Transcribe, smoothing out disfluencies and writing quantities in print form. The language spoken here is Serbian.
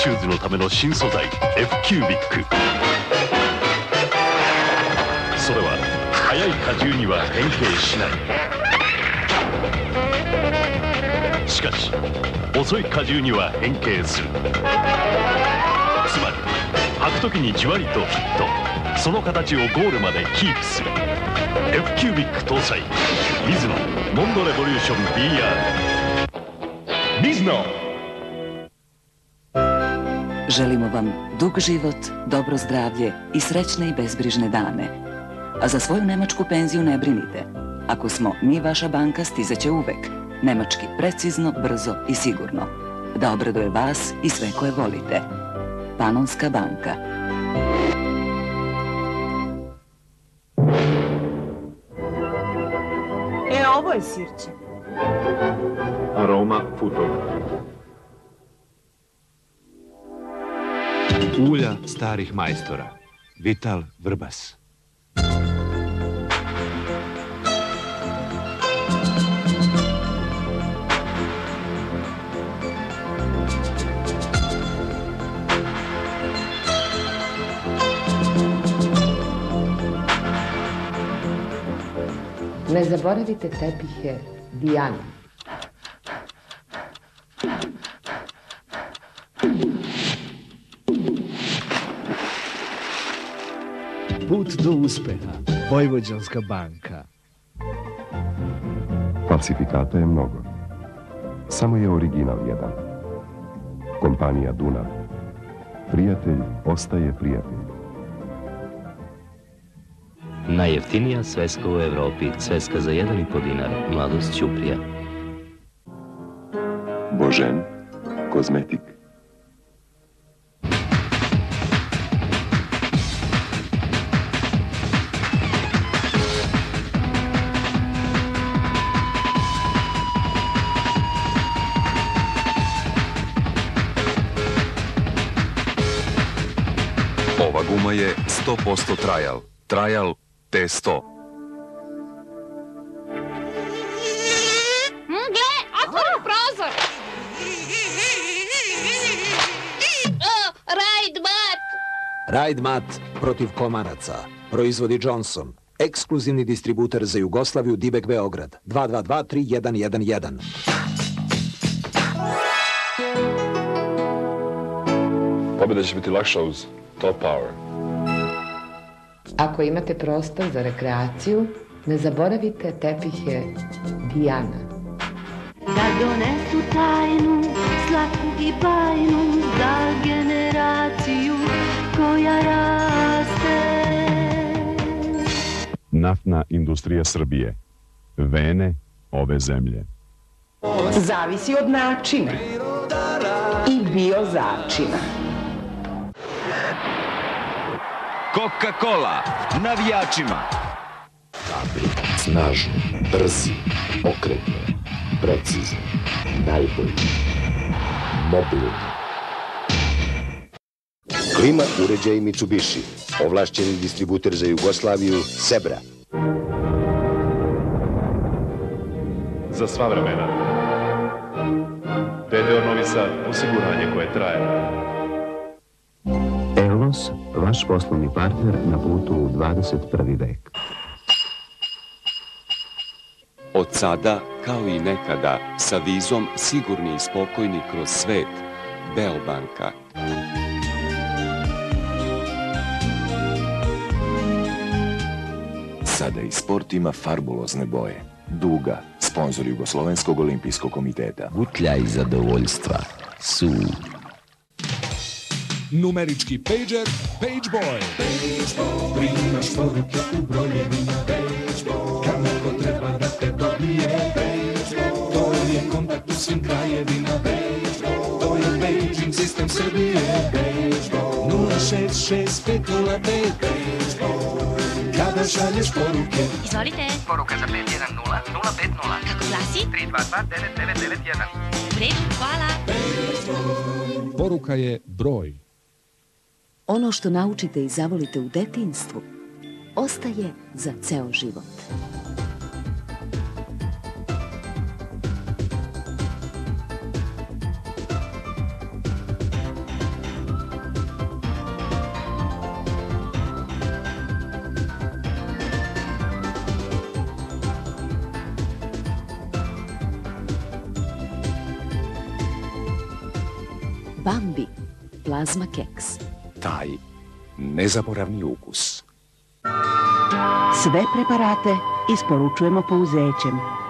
シューズのための新素材 F キュービック。それは速い荷重には変形しない。しかし遅い荷重には変形する。つまり履く時にじわりとフィット、その形をゴールまでキープする。 F キュービック搭載ミズノモンドレボリューション BR。 ミズノ。Želimo vam dug život, dobro zdravlje i srećne i bezbrižne dane. A za svoju nemačku penziju ne brinite. Ako smo mi vaša banka, stizaće uvek. Nemački precizno, brzo i sigurno. Da obraduje vas i sve koje volite. Panonska banka. Ovo je sirće. Aroma Futog. Ulja starih majstora. Vital Vrbas. Ne zaboravite tepihe Dijana. Put do uspeha. Vojvođanska banka. Falsifikata je mnogo. Samo je original jedan. Kompanija Dunav. Prijatelj ostaje prijatelj. Najjeftinija sveska u Evropi, sveska za 1,5 dinar, Mladost Ćuprija. Božen, kozmetik. Ova guma je 100% Trajal. Trajal T100. Gle, otvori prozor! Ride Mat! Ride Mat protiv komaraca. Proizvodi Johnson. Ekskluzivni distributer za Jugoslaviju, Dibek, Beograd. 222-3111. Pobjeda će biti lakša uz Top Power. Ako imate prostor za rekreaciju, ne zaboravite tepihe Dijana. Da donesu tajnu, slatku i bajnu za generaciju koja raste. Naftna industrija Srbije. Vene ove zemlje. Zavisi od načina i biozačina. Coca-Cola, navijačima. Hrabri, snažni, brzi, okretni, precizni, najbolji, mobilni. Klima uređaj Mitsubishi, ovlašćeni distributer za Jugoslaviju, Sebra. Za sva vremena. PDO Novi Sad, osiguranje koje traje. Elnos, vaš poslovni partner na putu u 21. vek. Od sada, kao i nekada, sa vizom sigurni i spokojni kroz svet, Beobanka. Sada i sport ima farbulozne boje. Duga, sponzor Jugoslovenskog olimpijskog komiteta. Gutlja i zadovoljstva su... Numerički pager, Pageboy. Pageboy, primaš poruke u brojevima. Pageboy, kad neko treba da te dobije. Pageboy, to je kontakt u svim krajevima. Pageboy, to je paging sistem Srbije. Pageboy, 0665005. Pageboy, kada šalješ poruke. Izvolite. Poruka za 510 050. Kako glasi? 322 9991. U redu, hvala. Pageboy, poruka je broj. Ono što naučite i zavolite u detinjstvu ostaje za ceo život. Bambi, plazma keks. Taj nezaboravni ukus. Sve preparate isporučujemo pouzećem.